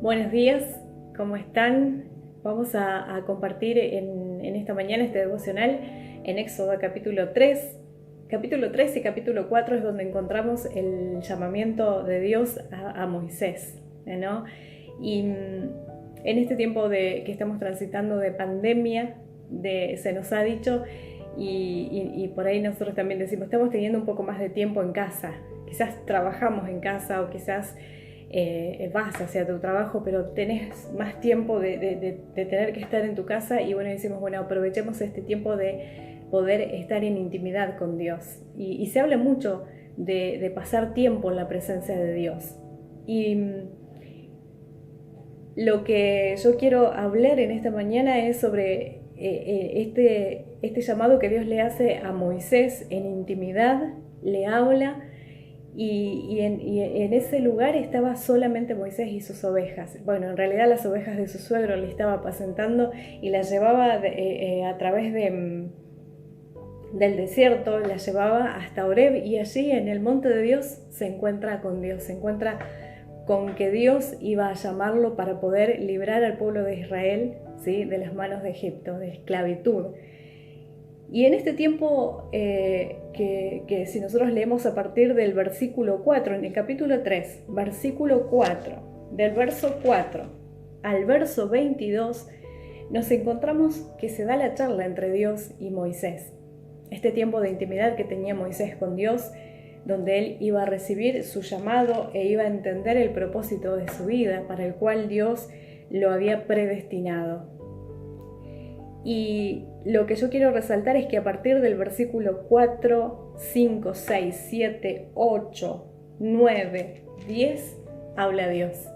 Buenos días, ¿cómo están? Vamos a compartir en esta mañana este devocional en Éxodo capítulo 3. Capítulo 3 y capítulo 4 es donde encontramos el llamamiento de Dios a Moisés, ¿no? Y en este tiempo que estamos transitando de pandemia, se nos ha dicho, y por ahí nosotros también decimos, estamos teniendo un poco más de tiempo en casa. Quizás trabajamos en casa o quizás vas hacia tu trabajo, pero tenés más tiempo de tener que estar en tu casa y bueno, decimos, bueno, aprovechemos este tiempo de poder estar en intimidad con Dios. Y se habla mucho de pasar tiempo en la presencia de Dios. Y lo que yo quiero hablar en esta mañana es sobre este llamado que Dios le hace a Moisés en intimidad, le habla. Y en ese lugar estaba solamente Moisés y sus ovejas. Bueno, en realidad las ovejas de su suegro le estaba apacentando y las llevaba a través del desierto, las llevaba hasta Horeb, y allí en el monte de Dios se encuentra con Dios, se encuentra con que Dios iba a llamarlo para poder librar al pueblo de Israel, ¿sí?, de las manos de Egipto, de esclavitud. Y en este tiempo que si nosotros leemos a partir del versículo 4, en el capítulo 3, versículo 4, del verso 4 al verso 22, nos encontramos que se da la charla entre Dios y Moisés. Este tiempo de intimidad que tenía Moisés con Dios, donde él iba a recibir su llamado e iba a entender el propósito de su vida para el cual Dios lo había predestinado. Y lo que yo quiero resaltar es que a partir del versículo 4, 5, 6, 7, 8, 9, 10, habla Dios.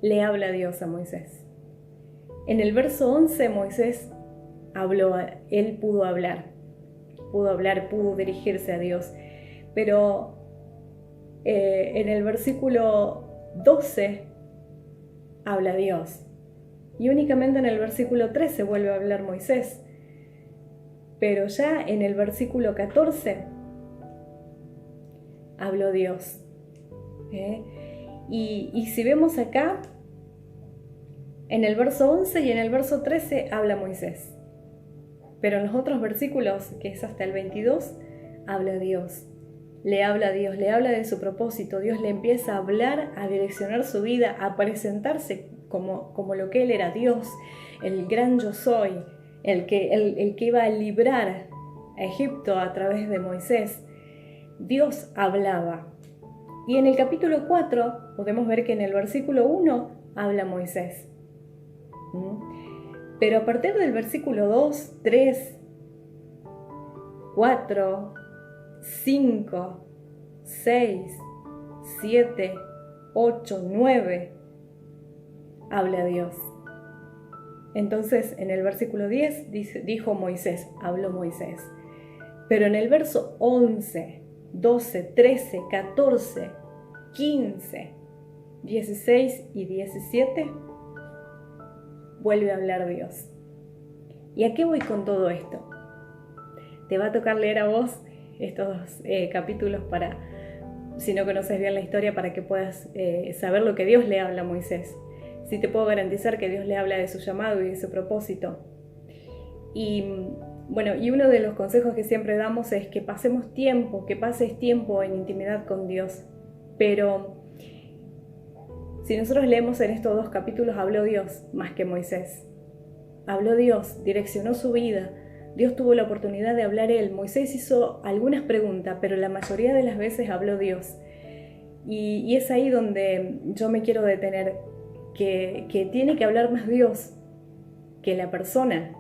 Le habla Dios a Moisés. En el verso 11 Moisés habló, él pudo hablar, pudo dirigirse a Dios. Pero en el versículo 12 habla Dios. Y únicamente en el versículo 13 vuelve a hablar Moisés. Pero ya en el versículo 14 habló Dios. Y si vemos acá, en el verso 11 y en el verso 13 habla Moisés. Pero en los otros versículos, que es hasta el 22, habla Dios. Le habla a Dios, le habla de su propósito. Dios le empieza a hablar, a direccionar su vida, a presentarse como lo que él era, Dios, el gran yo soy, el que iba a librar a Egipto a través de Moisés. Dios hablaba. Y en el capítulo 4 podemos ver que en el versículo 1 habla Moisés. Pero a partir del versículo 2, 3, 4, 5, 6, 7, 8, 9, habla Dios. Entonces en el versículo 10 dijo Moisés, habló Moisés. Pero en el verso 11, 12, 13, 14, 15, 16 y 17 vuelve a hablar Dios. ¿Y a qué voy con todo esto? Te va a tocar leer a vos estos capítulos para, si no conoces bien la historia, para que puedas saber lo que Dios le habla a Moisés. Sí te puedo garantizar que Dios le habla de su llamado y de su propósito. Y bueno, y uno de los consejos que siempre damos es que pases tiempo en intimidad con Dios. Pero si nosotros leemos en estos dos capítulos, habló Dios más que Moisés. Habló Dios, direccionó su vida. Dios tuvo la oportunidad de hablar él. Moisés hizo algunas preguntas, pero la mayoría de las veces habló Dios. Y es ahí donde yo me quiero detener, que tiene que hablar más Dios que la persona.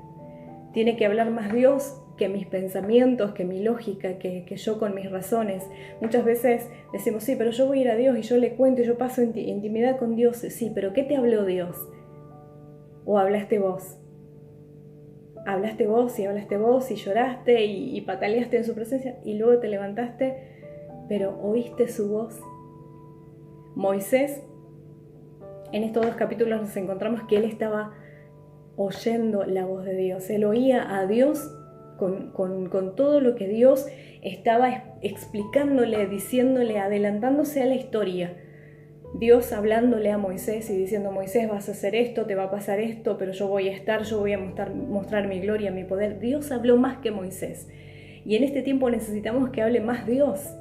Tiene que hablar más Dios que mis pensamientos, que mi lógica, que yo con mis razones. Muchas veces decimos, sí, pero yo voy a ir a Dios y yo le cuento y yo paso intimidad con Dios. Sí, pero ¿qué te habló Dios? ¿O hablaste vos? Hablaste vos y lloraste y pataleaste en su presencia y luego te levantaste, pero ¿oíste su voz? Moisés, en estos dos capítulos nos encontramos que él estaba oyendo la voz de Dios. Él oía a Dios con todo lo que Dios estaba explicándole, diciéndole, adelantándose a la historia. Dios hablándole a Moisés y diciendo: Moisés, vas a hacer esto, te va a pasar esto, pero yo voy a estar, yo voy a mostrar mi gloria, mi poder. Dios habló más que Moisés. Y en este tiempo necesitamos que hable más Dios.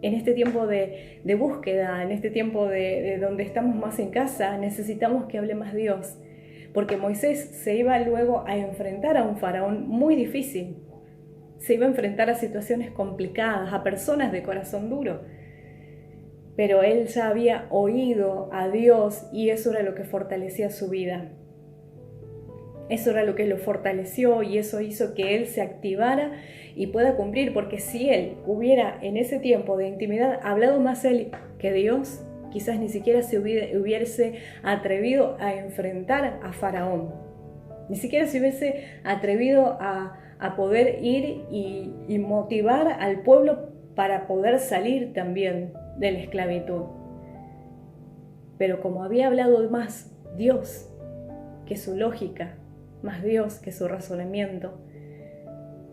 En este tiempo de búsqueda, en este tiempo de donde estamos más en casa, necesitamos que hable más Dios. Porque Moisés se iba luego a enfrentar a un faraón muy difícil. Se iba a enfrentar a situaciones complicadas, a personas de corazón duro. Pero él ya había oído a Dios y eso era lo que fortalecía su vida. Eso era lo que lo fortaleció y eso hizo que él se activara y pueda cumplir, porque si él hubiera en ese tiempo de intimidad hablado más él que Dios, quizás ni siquiera se hubiese atrevido a enfrentar a Faraón. Ni siquiera se hubiese atrevido a poder ir y motivar al pueblo para poder salir también de la esclavitud. Pero como había hablado más Dios que su lógica, más Dios que su razonamiento,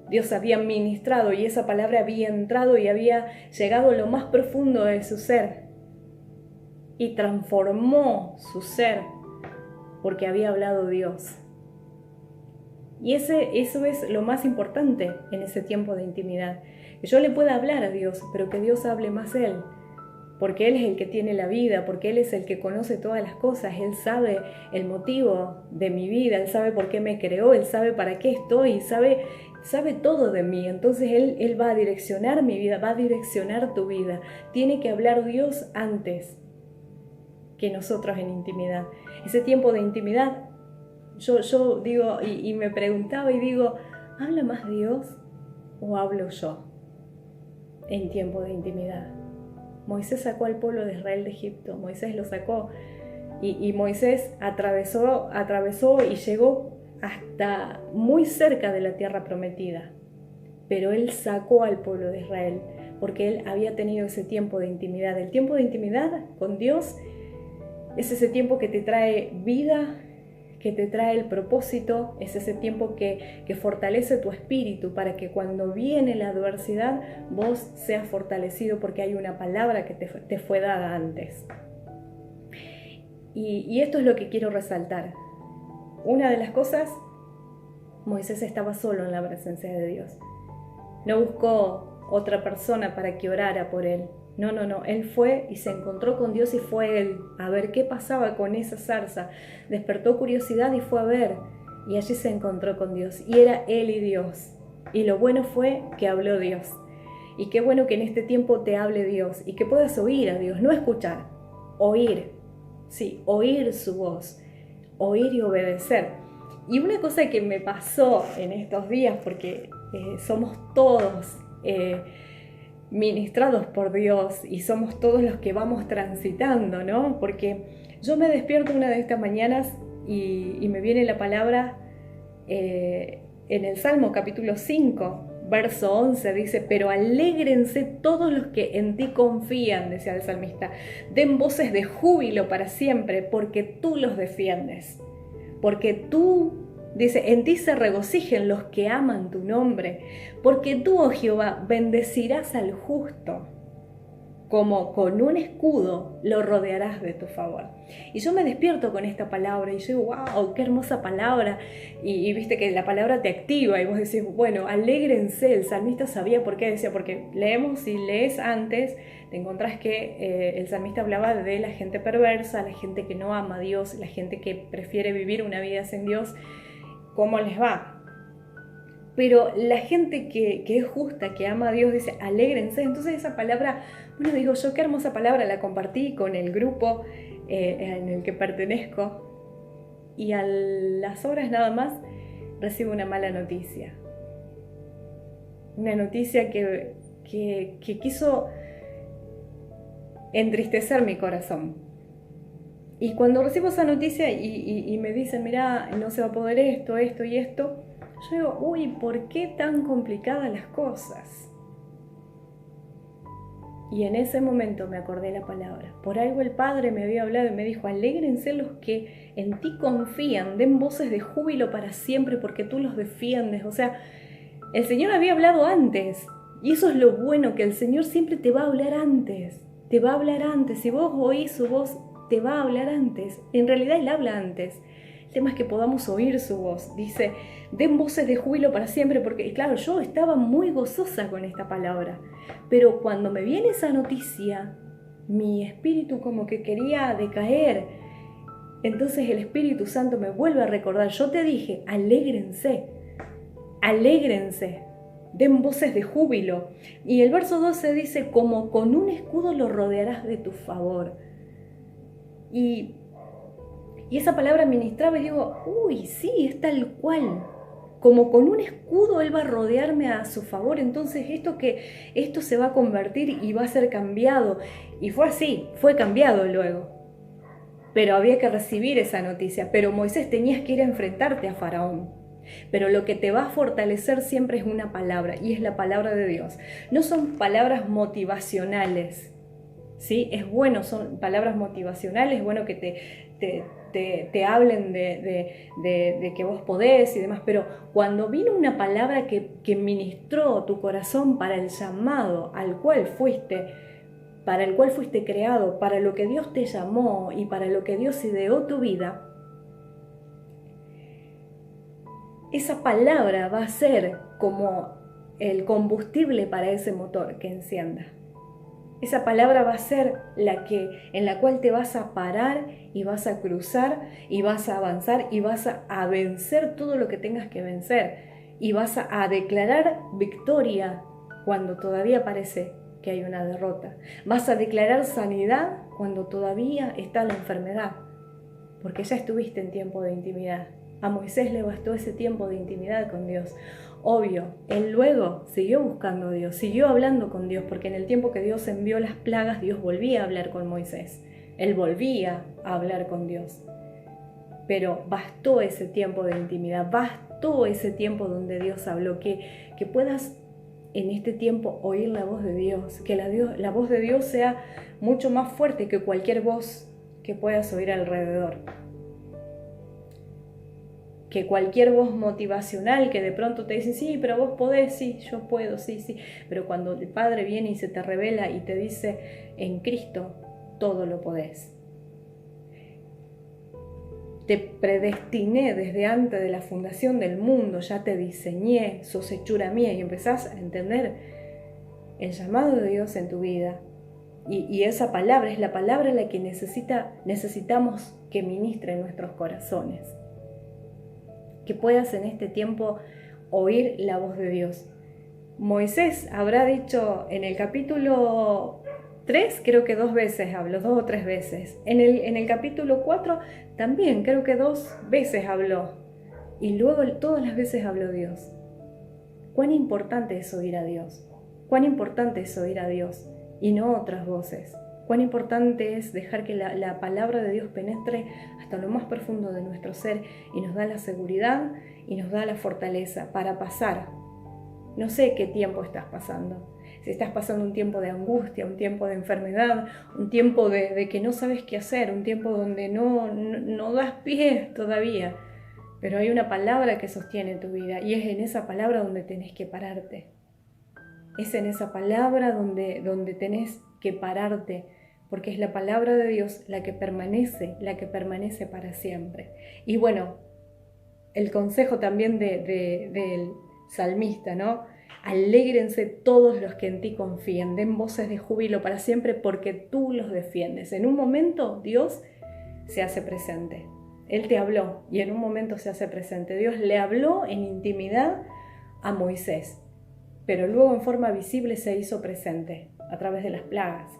Dios había ministrado y esa palabra había entrado y había llegado a lo más profundo de su ser y transformó su ser porque había hablado Dios. Y eso es lo más importante en ese tiempo de intimidad. Que yo le pueda hablar a Dios, pero que Dios hable más Él. Porque Él es el que tiene la vida, porque Él es el que conoce todas las cosas. Él sabe el motivo de mi vida, Él sabe por qué me creó, Él sabe para qué estoy, sabe todo de mí. Entonces Él va a direccionar mi vida, va a direccionar tu vida. Tiene que hablar Dios antes que nosotros en intimidad. Ese tiempo de intimidad, yo digo, y me preguntaba y digo, ¿habla más Dios o hablo yo en tiempo de intimidad? Moisés sacó al pueblo de Israel de Egipto, Moisés lo sacó y Moisés atravesó y llegó hasta muy cerca de la tierra prometida, pero él sacó al pueblo de Israel porque él había tenido ese tiempo de intimidad. El tiempo de intimidad con Dios es ese tiempo que te trae vida, que te trae el propósito, es ese tiempo que fortalece tu espíritu para que cuando viene la adversidad vos seas fortalecido porque hay una palabra que te fue dada antes. Y esto es lo que quiero resaltar. Una de las cosas, Moisés estaba solo en la presencia de Dios. No buscó otra persona para que orara por él. No, él fue y se encontró con Dios y fue él a ver qué pasaba con esa zarza. Despertó curiosidad y fue a ver y allí se encontró con Dios y era él y Dios. Y lo bueno fue que habló Dios. Y qué bueno que en este tiempo te hable Dios y que puedas oír a Dios, no escuchar, oír. Sí, oír su voz, oír y obedecer. Y una cosa que me pasó en estos días, porque somos todos ministrados por Dios y somos todos los que vamos transitando, ¿no? Porque yo me despierto una de estas mañanas y me viene la palabra en el Salmo capítulo 5, verso 11, dice: pero alégrense todos los que en ti confían, decía el salmista, den voces de júbilo para siempre, porque tú los defiendes, porque tú, dice, en ti se regocijen los que aman tu nombre, porque tú, oh Jehová, bendecirás al justo, como con un escudo lo rodearás de tu favor. Y yo me despierto con esta palabra y yo digo, wow, qué hermosa palabra. Y viste que la palabra te activa y vos decís, bueno, alégrense. El salmista sabía por qué decía, porque leemos y lees antes, te encontrás que el salmista hablaba de la gente perversa, la gente que no ama a Dios, la gente que prefiere vivir una vida sin Dios. ¿Cómo les va? Pero la gente que es justa, que ama a Dios, dice, alégrense. Entonces esa palabra, bueno, digo yo, qué hermosa palabra, la compartí con el grupo en el que pertenezco. Y a las horas nada más recibo una mala noticia. Una noticia que quiso entristecer mi corazón. Y cuando recibo esa noticia y me dicen, mirá, no se va a poder esto y esto, yo digo, uy, ¿por qué tan complicadas las cosas? Y en ese momento me acordé la palabra. Por algo el Padre me había hablado y me dijo, alégrense los que en ti confían, den voces de júbilo para siempre porque tú los defiendes. O sea, el Señor había hablado antes. Y eso es lo bueno, que el Señor siempre te va a hablar antes. te va a hablar antes. Si vos oís su voz, te va a hablar antes. En realidad Él habla antes. El tema es que podamos oír su voz. Dice, den voces de júbilo para siempre, porque claro, yo estaba muy gozosa con esta palabra, pero cuando me viene esa noticia, mi espíritu como que quería decaer. Entonces el Espíritu Santo me vuelve a recordar, yo te dije, alégrense, alégrense, den voces de júbilo. Y el verso 12 dice, como con un escudo lo rodearás de tu favor. Y esa palabra ministraba y digo, uy, sí, es tal cual. Como con un escudo Él va a rodearme a su favor. Entonces esto se va a convertir y va a ser cambiado. Y fue así, fue cambiado luego. Pero había que recibir esa noticia. Pero Moisés, tenías que ir a enfrentarte a Faraón. Pero lo que te va a fortalecer siempre es una palabra, y es la palabra de Dios. No son palabras motivacionales, ¿sí? Es bueno, son palabras motivacionales, es bueno que te hablen de que vos podés y demás, pero cuando vino una palabra que ministró tu corazón para el llamado al cual fuiste, para el cual fuiste creado, para lo que Dios te llamó y para lo que Dios ideó tu vida, esa palabra va a ser como el combustible para ese motor que encienda. Esa palabra va a ser en la cual te vas a parar y vas a cruzar y vas a avanzar y vas a vencer todo lo que tengas que vencer y vas a declarar victoria cuando todavía parece que hay una derrota. Vas a declarar sanidad cuando todavía está la enfermedad, porque ya estuviste en tiempo de intimidad. A Moisés le bastó ese tiempo de intimidad con Dios. Obvio, él luego siguió buscando a Dios, siguió hablando con Dios, porque en el tiempo que Dios envió las plagas, Dios volvía a hablar con Moisés. Él volvía a hablar con Dios. Pero bastó ese tiempo de intimidad, bastó ese tiempo donde Dios habló, que puedas en este tiempo oír la voz de Dios, que la voz de Dios sea mucho más fuerte que cualquier voz que puedas oír alrededor. Que cualquier voz motivacional que de pronto te dice, sí, pero vos podés, sí, yo puedo, sí, sí. Pero cuando el Padre viene y se te revela y te dice, en Cristo todo lo podés. Te predestiné desde antes de la fundación del mundo, ya te diseñé, sos hechura mía, y empezás a entender el llamado de Dios en tu vida. Y esa palabra es la palabra en la que necesitamos que ministre en nuestros corazones. Que puedas en este tiempo oír la voz de Dios. Moisés habrá dicho en el capítulo 3, creo que 2 veces habló, 2 o 3 veces. En el capítulo 4 también creo que 2 veces habló. Y luego todas las veces habló Dios. Cuán importante es oír a Dios. Cuán importante es oír a Dios y no otras voces. Cuán importante es dejar que la palabra de Dios penetre hasta lo más profundo de nuestro ser y nos da la seguridad y nos da la fortaleza para pasar. No sé qué tiempo estás pasando. Si estás pasando un tiempo de angustia, un tiempo de enfermedad, un tiempo de que no sabes qué hacer, un tiempo donde no das pie todavía. Pero hay una palabra que sostiene tu vida y es en esa palabra donde tenés que pararte. Es en esa palabra donde tenés que pararte, porque es la palabra de Dios la que permanece para siempre. Y bueno, el consejo también del salmista, ¿no? Alégrense todos los que en ti confíen, den voces de júbilo para siempre porque tú los defiendes. En un momento Dios se hace presente. Él te habló y en un momento se hace presente. Dios le habló en intimidad a Moisés, pero luego en forma visible se hizo presente a través de las plagas.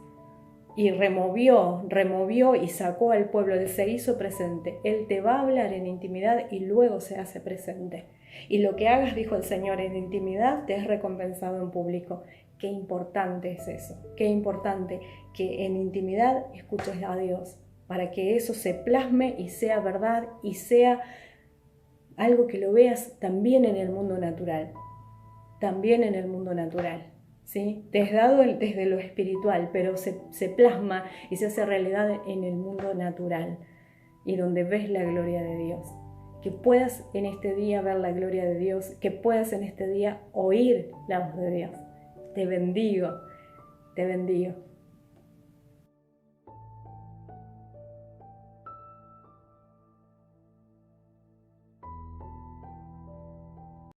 Y removió y sacó al pueblo, Él se hizo presente. Él te va a hablar en intimidad y luego se hace presente. Y lo que hagas, dijo el Señor, en intimidad te es recompensado en público. Qué importante es eso, qué importante que en intimidad escuches a Dios, para que eso se plasme y sea verdad y sea algo que lo veas también en el mundo natural. También en el mundo natural. ¿Sí? Te es dado desde lo espiritual, pero se plasma y se hace realidad en el mundo natural y donde ves la gloria de Dios. Que puedas en este día ver la gloria de Dios, que puedas en este día oír la voz de Dios. Te bendigo, te bendigo.